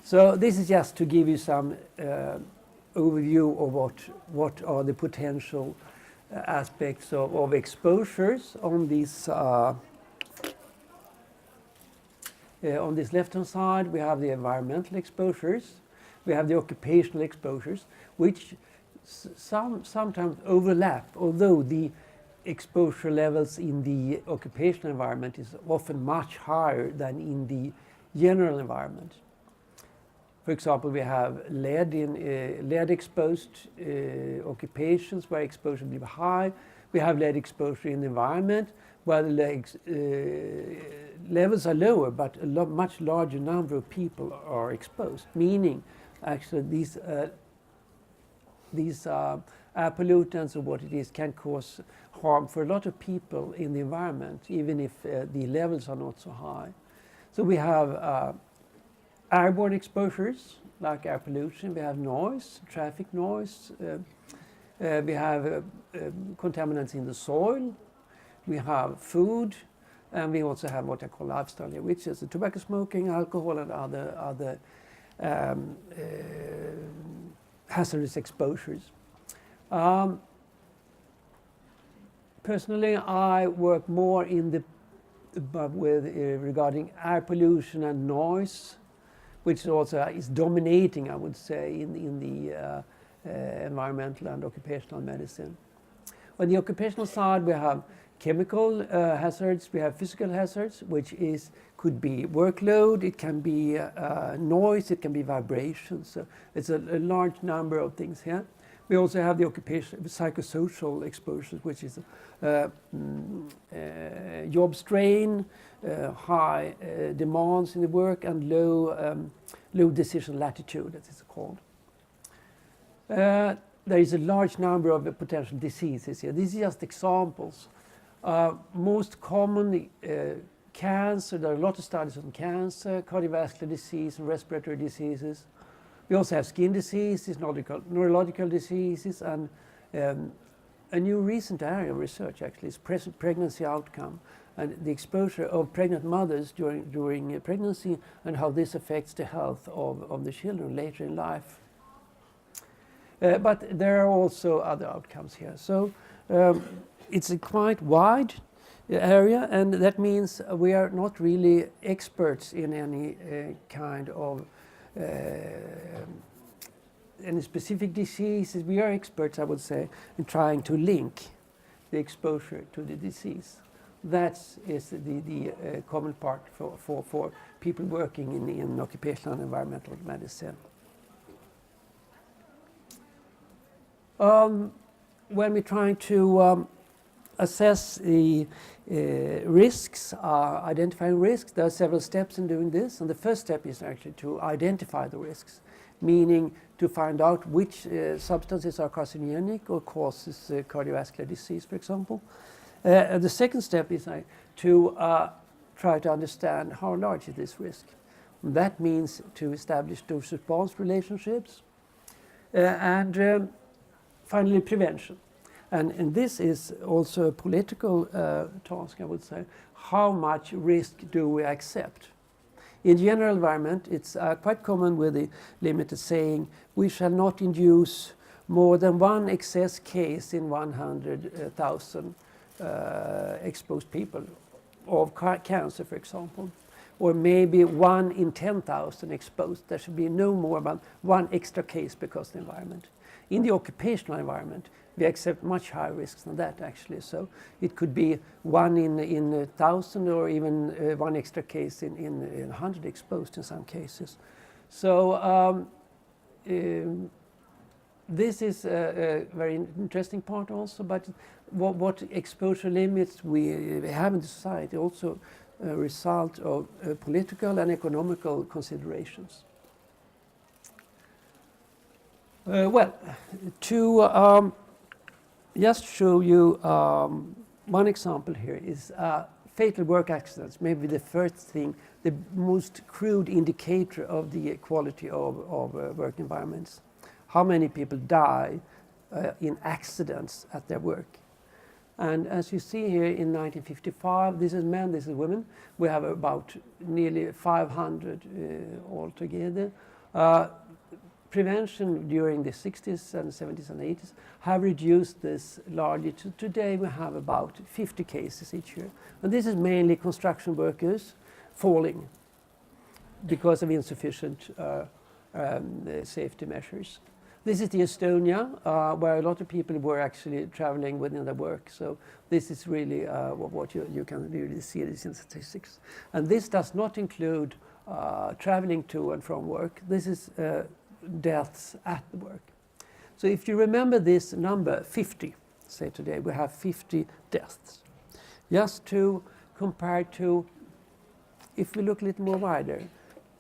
So this is just to give you some overview of what are the potential aspects of exposures on this left-hand side. We have the environmental exposures, we have the occupational exposures, which sometimes overlap, although the exposure levels in the occupational environment is often much higher than in the general environment. For example, we have lead exposed occupations where exposure will be high. We have lead exposure in the environment where the levels are lower, but a much larger number of people are exposed, meaning actually these air pollutants or what it is can cause harm for a lot of people in the environment, even if the levels are not so high. So we have airborne exposures like air pollution, we have noise, traffic noise, we have contaminants in the soil, we have food, and we also have what I call lifestyle here, which is the tobacco smoking, alcohol, and other hazardous exposures. Personally, I work more in the regarding air pollution and noise, which also is dominating, I would say, in the environmental and occupational medicine. On the occupational side, we have chemical hazards, we have physical hazards, which could be workload, it can be noise, it can be vibration. So it's a large number of things here. We also have the occupational psychosocial exposures, which is job strain, high demands in the work, and low decision latitude, as it's called. There is a large number of potential diseases here. These are just examples. Most common cancer, there are a lot of studies on cancer, cardiovascular disease, and respiratory diseases. We also have skin diseases, neurological diseases, and a new recent area of research actually is pregnancy outcome and the exposure of pregnant mothers during pregnancy and how this affects the health of the children later in life. But there are also other outcomes here. So it's a quite wide area, and that means we are not really experts in any kind of any specific diseases. We are experts, I would say, in trying to link the exposure to the disease. That is the common part for people working in occupational and environmental medicine. When we're trying to assess the risks, identifying risks, there are several steps in doing this. And the first step is actually to identify the risks, meaning to find out which substances are carcinogenic or causes cardiovascular disease, for example. The second step is to try to understand how large is this risk. And that means to establish dose-response relationships and finally prevention. And this is also a political task, I would say. How much risk do we accept? In general environment, it's quite common with the limit saying we shall not induce more than one excess case in 100,000 exposed people of cancer, for example, or maybe 1 in 10,000 exposed. There should be no more than one extra case because of the environment. In the occupational environment, we accept much higher risks than that, actually. So it could be 1 in 1,000 or even one extra case in 100 exposed in some cases. So this is a very interesting part also, but what exposure limits we have in the society also a result of political and economical considerations. Well, to just show you one example here is fatal work accidents, maybe the first thing, the most crude indicator of the quality of work environments. How many people die in accidents at their work? And as you see here in 1955, this is men, this is women. We have about nearly 500 altogether. Prevention during the 60s and 70s and 80s have reduced this largely. Today we have about 50 cases each year. And this is mainly construction workers falling because of insufficient safety measures. This is the Estonia, where a lot of people were actually traveling within their work. So this is really what you can really see this in statistics. And this does not include traveling to and from work. This is deaths at the work. So if you remember this number, 50, say today, we have 50 deaths. Just to compare to, if we look a little more wider,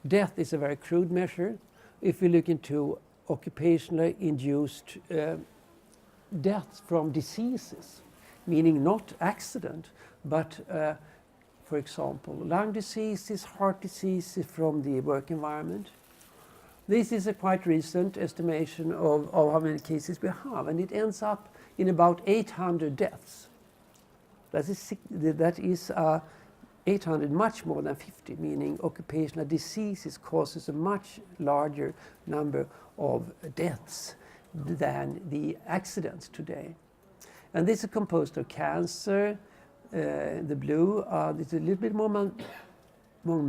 death is a very crude measure. If we look into occupationally induced deaths from diseases, meaning not accident, but for example, lung diseases, heart diseases from the work environment. This is a quite recent estimation of how many cases we have, and it ends up in about 800 deaths. That is 800, much more than 50, meaning occupational diseases causes a much larger number of deaths than the accidents today. And this is composed of cancer, the blue, it's a little bit more among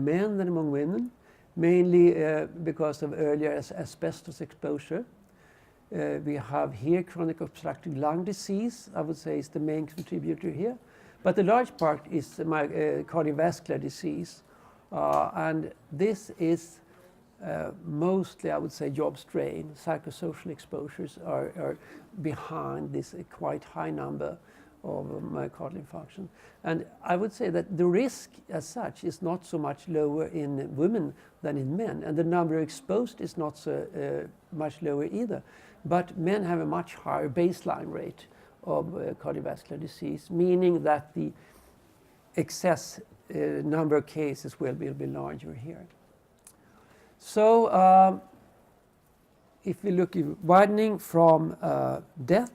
men than among women, mainly because of earlier asbestos exposure. We have here chronic obstructive lung disease, I would say is the main contributor here. But the large part is cardiovascular disease. And this is mostly, I would say, job strain. Psychosocial exposures are behind this quite high number of myocardial infarction. And I would say that the risk as such is not so much lower in women than in men. And the number exposed is not so much lower either. But men have a much higher baseline rate of cardiovascular disease, meaning that the excess number of cases will be larger here. So if we look at widening from death,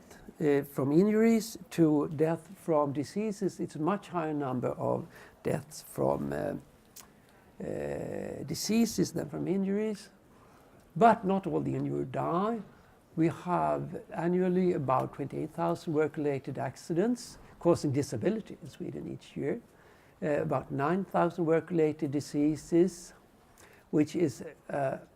from injuries to death from diseases, it's a much higher number of deaths from diseases than from injuries. But not all the injured die. We have annually about 28,000 work-related accidents causing disability in Sweden each year. About 9,000 work-related diseases, which is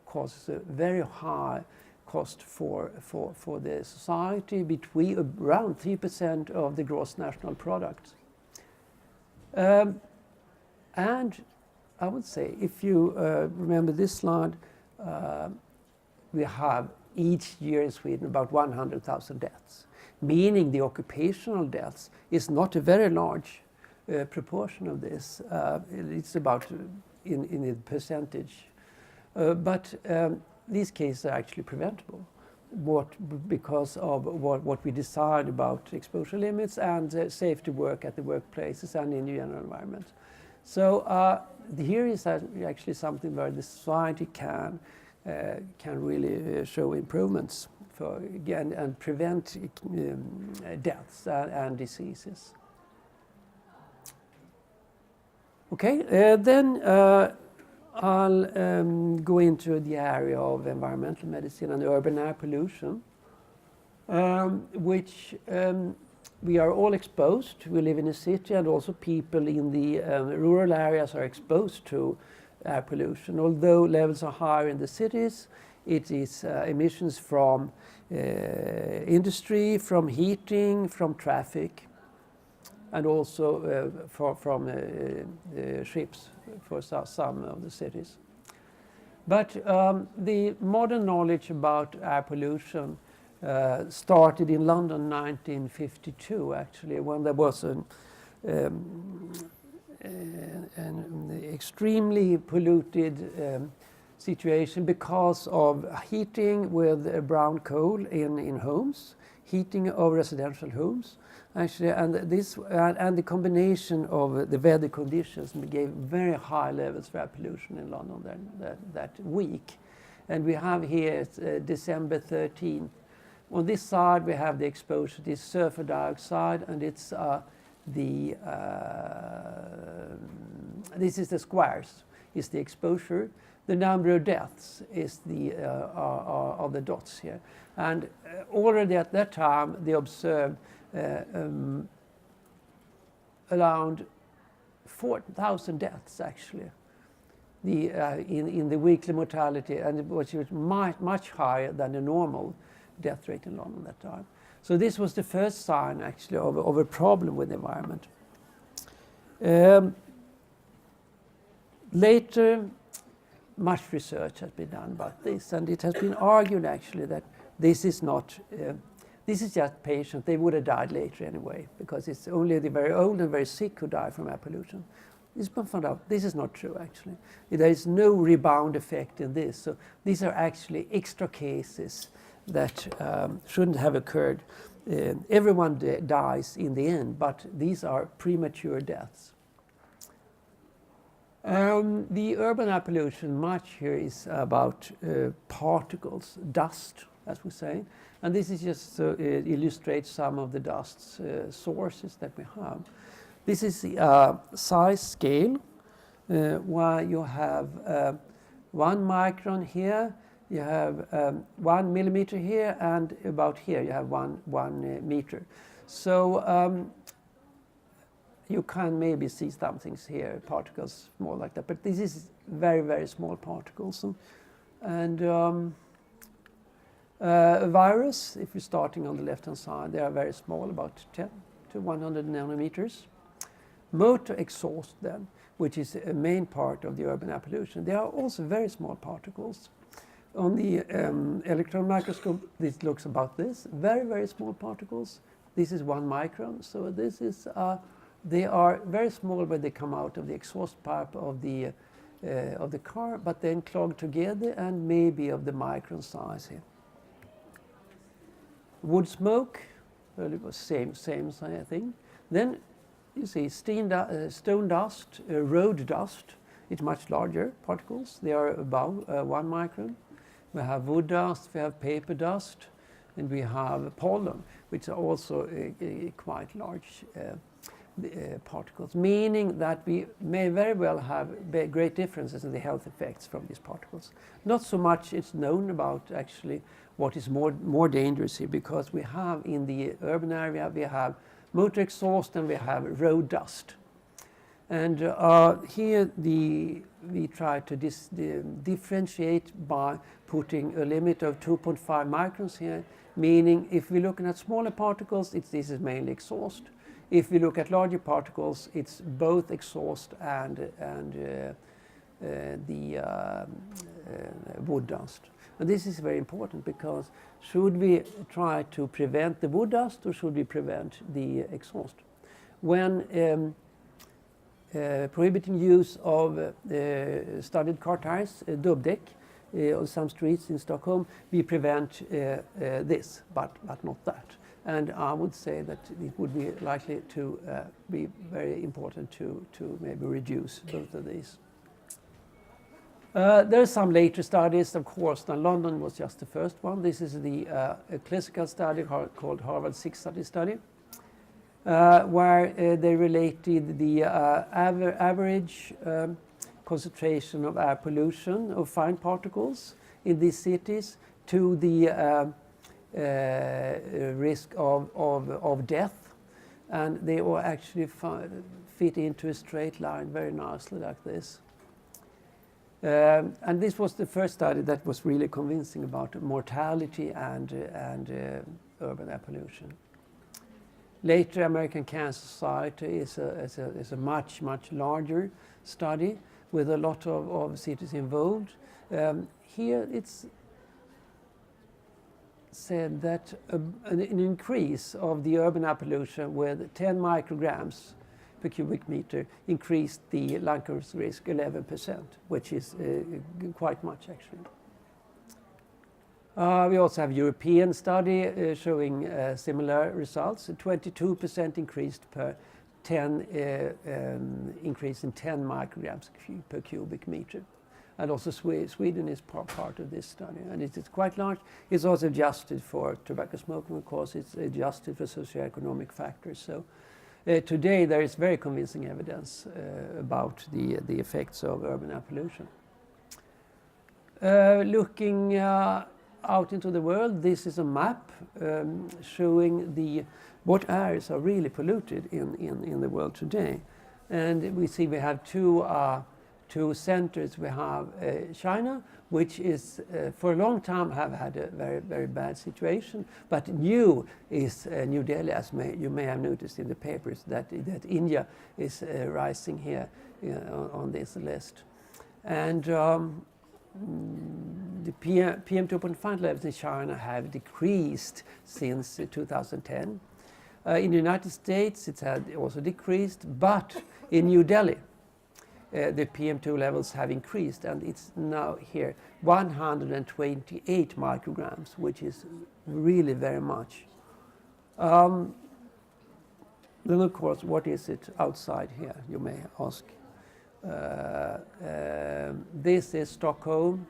causes a very high cost for the society, between around 3% of the gross national product. And I would say, if you remember this slide, we have each year in Sweden about 100,000 deaths, meaning the occupational deaths is not a very large proportion of this. It's about in a percentage. But these cases are actually preventable because of what we decide about exposure limits and safety work at the workplaces and in the general environment. So here is actually something where the society can really show improvements for again and prevent deaths and diseases. Okay, then I'll go into the area of environmental medicine and urban air pollution, which we are all exposed. We live in a city, and also people in the rural areas are exposed to air pollution. Although levels are higher in the cities, it is emissions from industry, from heating, from traffic, and also from ships for some of the cities. But the modern knowledge about air pollution started in London in 1952, actually, when there was an extremely polluted situation because of heating with brown coal in homes, heating of residential homes, actually, and the combination of the weather conditions gave very high levels of air pollution in London that week. And we have here December 13. On this side we have the exposure to sulfur dioxide, and it's this is the squares. is the exposure. The number of deaths is the are the dots here. And already at that time, they observed around 4,000 deaths, actually, in the weekly mortality, and which was much higher than the normal death rate in London at that time. So this was the first sign, actually, of a problem with the environment. Later, much research has been done about this, and it has been argued, actually, that this is not, this is just patients. They would have died later anyway, because it's only the very old and very sick who die from air pollution. It's been found out this is not true, actually. There is no rebound effect in this. So these are actually extra cases that shouldn't have occurred. Everyone dies in the end, but these are premature deaths. The urban air pollution, much here is about particles, dust, as we say. And this is just to illustrate some of the dust sources that we have. This is the size scale, where you have 1 micron here, you have 1 millimeter here, and about here you have one meter. So you can maybe see some things here, particles more like that, but this is very, very small particles. And a virus, if you're starting on the left-hand side, they are very small, about 10 to 100 nanometers. Motor exhaust then, which is a main part of the urban air pollution, they are also very small particles. On the electron microscope, this looks about this, very, very small particles. This is 1 micron, so this is they are very small when they come out of the exhaust pipe of the car, but then clog together and maybe of the micron size here. Wood smoke, well, it was same thing. Then you see stone dust, road dust. It's much larger particles. They are above 1 micron. We have wood dust, we have paper dust, and we have pollen, which are also quite large particles, meaning that we may very well have great differences in the health effects from these particles. Not so much it's known about actually what is more dangerous here, because we have in the urban area, we have motor exhaust and we have road dust. And here we try to differentiate by putting a limit of 2.5 microns here, meaning if we're looking at smaller particles, this is mainly exhaust. If we look at larger particles, it's both exhaust and the wood dust. And this is very important, because should we try to prevent the wood dust or should we prevent the exhaust? When prohibiting use of studded car tires, dubbdäck, on some streets in Stockholm, we prevent this, but not that. And I would say that it would be likely to be very important to maybe reduce both of these. There are some later studies, of course, and London was just the first one. This is the classical study called Harvard 6 study, where they related the average concentration of air pollution, of fine particles in these cities, to the risk of death. And they all actually fit into a straight line very nicely like this. And this was the first study that was really convincing about mortality and urban air pollution. Later, American Cancer Society is a much larger study with a lot of cities involved. Here it's said that an increase of the urban air pollution with 10 micrograms per cubic meter increased the lung cancer risk 11%, which is quite much actually. We also have a European study showing similar results. A 22% increased per 10 increase in 10 micrograms per cubic meter. And also Sweden is part of this study, and it is quite large. It's also adjusted for tobacco smoking, of course. It's adjusted for socioeconomic factors. So Today there is very convincing evidence about the effects of urban air pollution. Looking out into the world, this is a map showing what areas are really polluted in the world today. And we see we have two centers. We have China, which is for a long time have had a very, very bad situation. But new is New Delhi, as you may have noticed in the papers, that India is rising here on this list. And the PM 2.5 levels in China have decreased since 2010. In the United States, it had also decreased, but in New Delhi, the PM2 levels have increased, and it's now here 128 micrograms, which is really very much. Then, of course, what is it outside here, you may ask. This is Stockholm.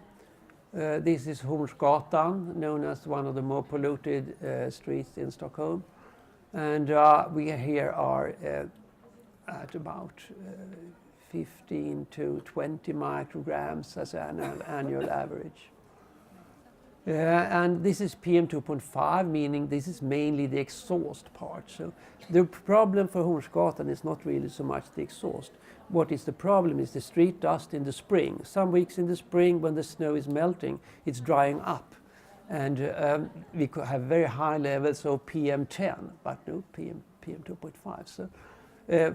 This is Hornsgatan, known as one of the more polluted streets in Stockholm. And we here are at about 15 to 20 micrograms as an annual average. And this is PM 2.5, meaning this is mainly the exhaust part. So the problem for Hornsgatan is not really so much the exhaust. What is the problem is the street dust in the spring. Some weeks in the spring, when the snow is melting, it's drying up. And we could have very high levels of PM10, but no PM 2.5. So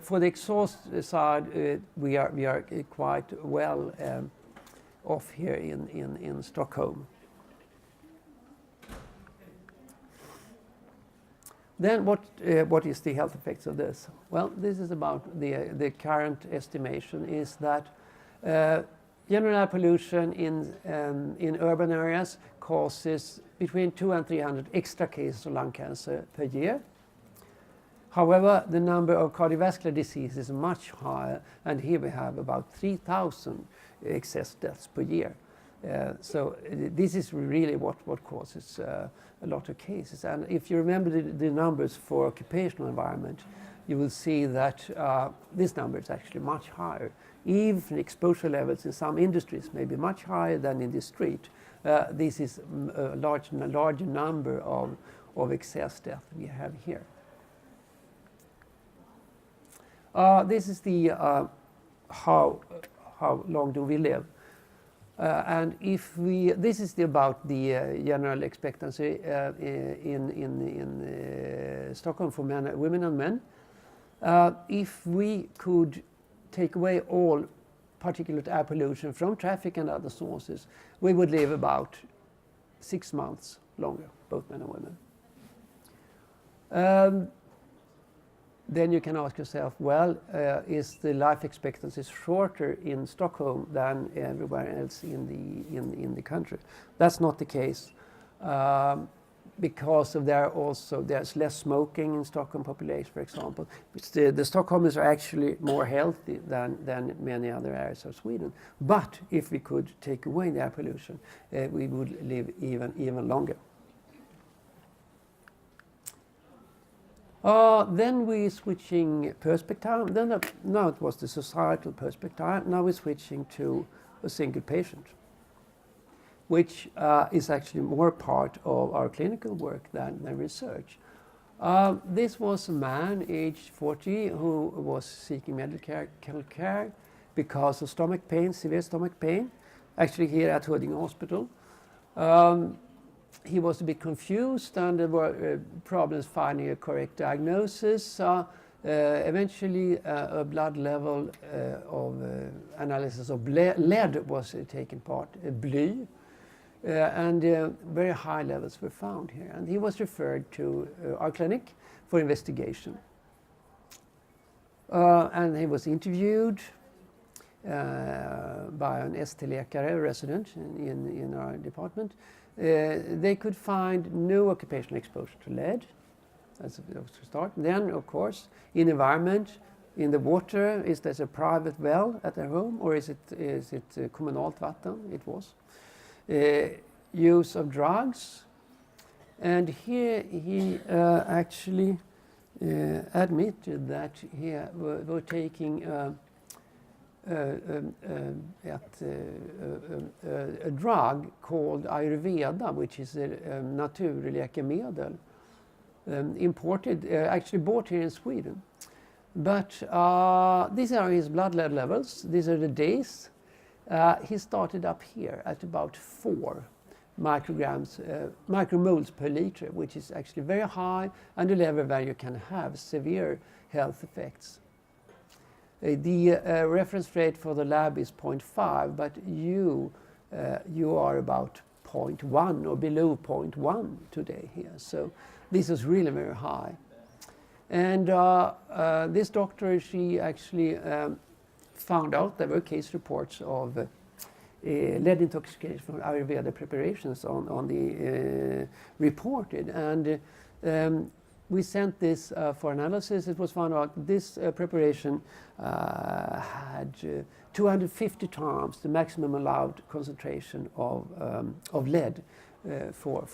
for the exhaust side, we are quite well off here in Stockholm. Then what is the health effects of this? Well, this is about the current estimation is that general air pollution in urban areas causes between 200 and 300 extra cases of lung cancer per year. However, the number of cardiovascular diseases is much higher, and here we have about 3,000 excess deaths per year. So this is really what causes a lot of cases. And if you remember the numbers for occupational environment, you will see that this number is actually much higher. Even exposure levels in some industries may be much higher than in the street. This is a larger number of excess death we have here. This is the how long do we live? And if this is about the general expectancy in Stockholm for women and men. If we could take away all particulate air pollution from traffic and other sources, we would live about 6 months longer, both men and women. Then you can ask yourself, well, is the life expectancy shorter in Stockholm than everywhere else in the country? That's not the case, because of there's less smoking in Stockholm population, for example. The Stockholmers are actually more healthy than many other areas of Sweden. But if we could take away the air pollution, we would live even longer. Then we're switching perspective. Now it was the societal perspective. Now we're switching to a single patient, which is actually more part of our clinical work than research. This was a man aged 40 who was seeking medical care because of stomach pain, severe stomach pain, actually here at Huddinge Hospital. He was a bit confused, and there were problems finding a correct diagnosis. Eventually, a blood level of analysis of lead was taken part, bly, and very high levels were found here. And he was referred to our clinic for investigation. And he was interviewed by an ST-läkare, a resident in our department. They could find no occupational exposure to lead, as a start. Then, of course, in environment, in the water, is there a private well at their home, or is it kommunalt vatten? It was. Use of drugs, and here he actually admitted that he were taking a drug called Ayurveda, which is a naturläkemedel, imported, actually bought here in Sweden. But these are his blood lead levels. These are the days. He started up here at about 4 micromoles per liter, which is actually very high, and the level value can have severe health effects. The reference rate for the lab is 0.5, but you are about 0.1 or below 0.1 today here. So this is really very high. And this doctor, she actually found out there were case reports of lead intoxication from Ayurveda preparations on the reported. And we sent this for analysis. It was found out this preparation had 250 times the maximum allowed concentration of lead for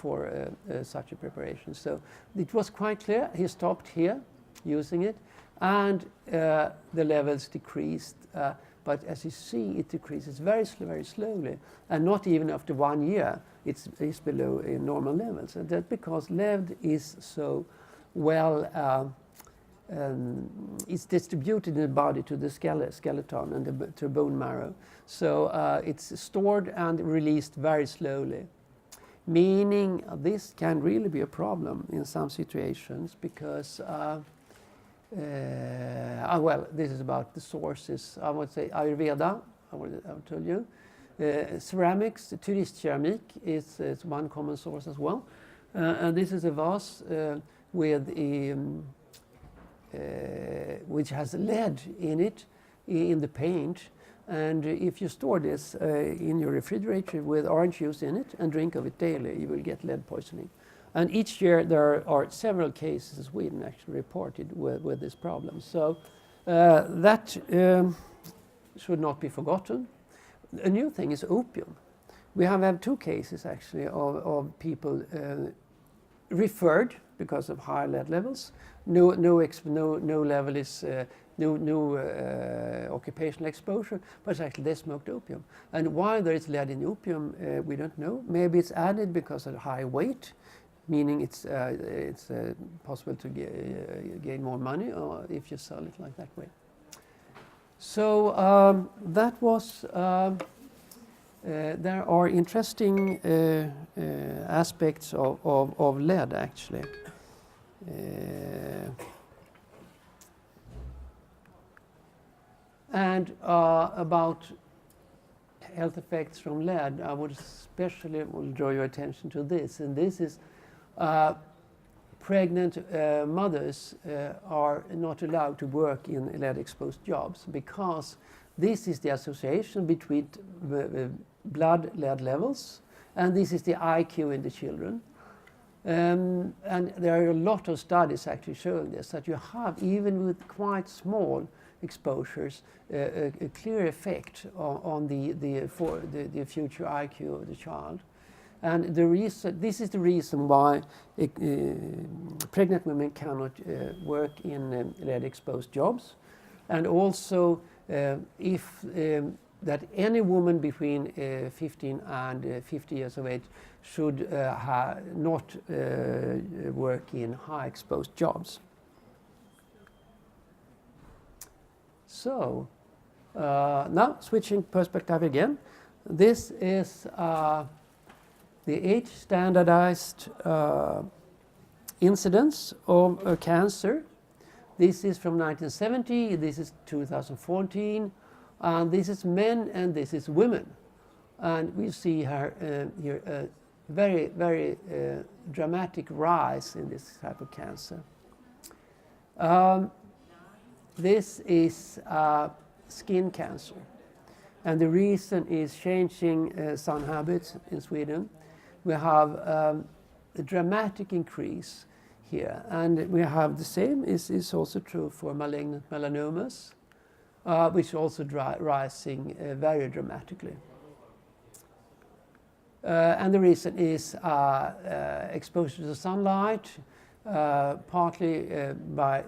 such a preparation. So it was quite clear. He stopped here using it, and the levels decreased. But as you see, it decreases very slowly, and not even after 1 year it's below normal levels. And that's because lead is so well, it's distributed in the body to the skeleton and to bone marrow. So it's stored and released very slowly, meaning this can really be a problem in some situations because well, this is about the sources. I would say Ayurveda, I told you. Ceramics, turistkeramik is one common source as well. And this is a vase with which has lead in it, in the paint. And if you store this in your refrigerator with orange juice in it and drink of it daily, you will get lead poisoning. And each year there are several cases in Sweden actually reported with this problem. So that should not be forgotten. A new thing is opium. We have had 2 cases actually of people referred because of high lead levels. No level is no occupational exposure, but actually they smoked opium. And why there is lead in opium, we don't know. Maybe it's added because of high weight, meaning it's possible to gain more money, or if you sell it like that way. So that was. There are interesting aspects of lead, actually. And about health effects from lead, I would especially draw your attention to this. And this is pregnant mothers are not allowed to work in lead-exposed jobs because this is the association between the blood lead levels, and this is the IQ in the children. And there are a lot of studies actually showing this, that you have, even with quite small exposures, a clear effect on the future IQ of the child. And this is the reason why pregnant women cannot work in lead-exposed jobs. And also, if that any woman between 15 and 50 years of age should not work in high-exposed jobs. So, now switching perspective again. This is the age standardized incidence of cancer. This is from 1970, this is 2014, and this is men and this is women. And we see here a very, very dramatic rise in this type of cancer. This is skin cancer. And the reason is changing sun habits in Sweden. We have a dramatic increase here, and we have the same is also true for malignant melanomas, which also rising very dramatically. And the reason is exposure to sunlight, partly by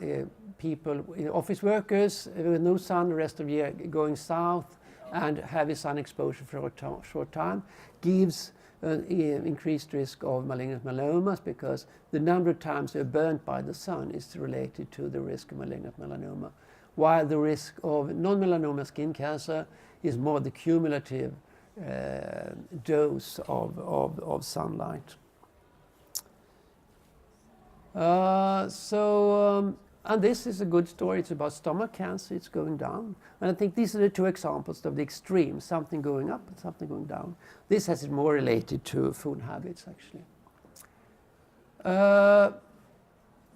people, office workers with no sun the rest of the year going south and heavy sun exposure for a short time gives an increased risk of malignant melanomas, because the number of times they're burnt by the sun is related to the risk of malignant melanoma, while the risk of non-melanoma skin cancer is more the cumulative dose of sunlight. And this is a good story. It's about stomach cancer. It's going down. And I think these are the two examples of the extremes, something going up and something going down. This has it more related to food habits, actually.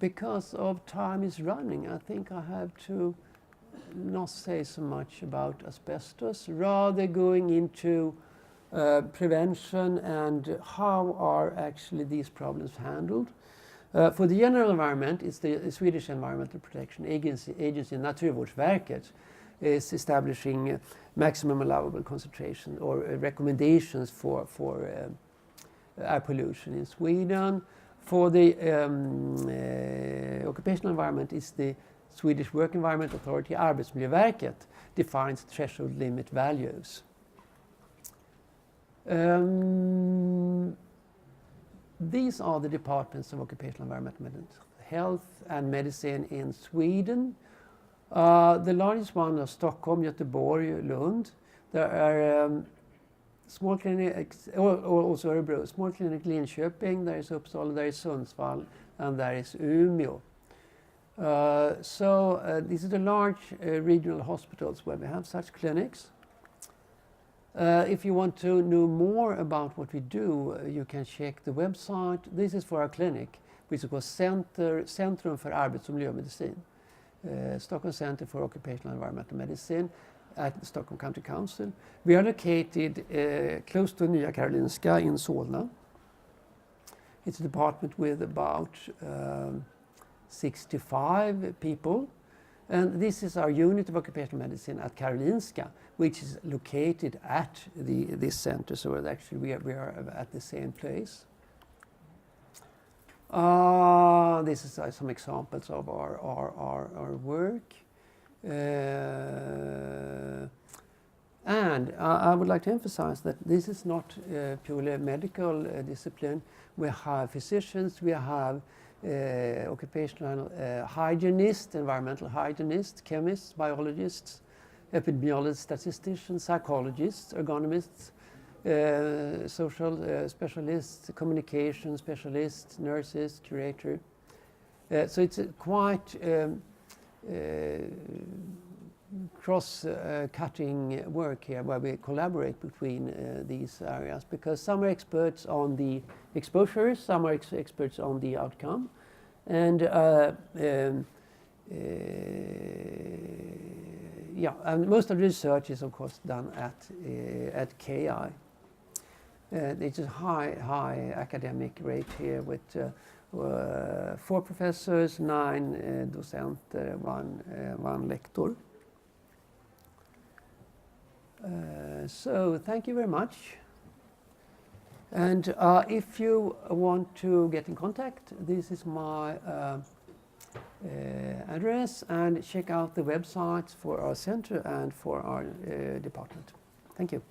Because of time is running, I think I have to not say so much about asbestos, rather going into prevention and how are actually these problems handled. For the general environment, it's the Swedish Environmental Protection Agency, Naturvårdsverket, is establishing maximum allowable concentration or recommendations for air pollution in Sweden. For the occupational environment, it's the Swedish Work Environment Authority, Arbetsmiljöverket, defines threshold limit values. These are the departments of occupational environmental health and medicine in Sweden. The largest one are Stockholm, Göteborg, Lund. There are small clinics, also Örebro, small clinic Linköping, there is Uppsala, there is Sundsvall, and there is Umeå. These are the large regional hospitals where we have such clinics. If you want to know more about what we do, you can check the website. This is for our clinic, which is called Centrum för arbets- och miljömedicin. Stockholm Center for Occupational Environmental Medicine at the Stockholm County Council. We are located close to Nya Karolinska in Solna. It's a department with about 65 people. And this is our unit of occupational medicine at Karolinska, which is located at this center. So actually we are at the same place. This is some examples of our work. And I would like to emphasize that this is not purely a medical discipline. We have physicians, we have occupational hygienists, environmental hygienists, chemists, biologists, epidemiologists, statisticians, psychologists, ergonomists, social specialists, communication specialists, nurses, curator. So it's quite cross-cutting work here, where we collaborate between these areas, because some are experts on the exposures, some are experts on the outcome, and and most of the research is of course done at KI. It's a high academic rate here with 4 professors, 9 docenter, one lector. So thank you very much. And if you want to get in contact, this is my address, and check out the websites for our center and for our department. Thank you.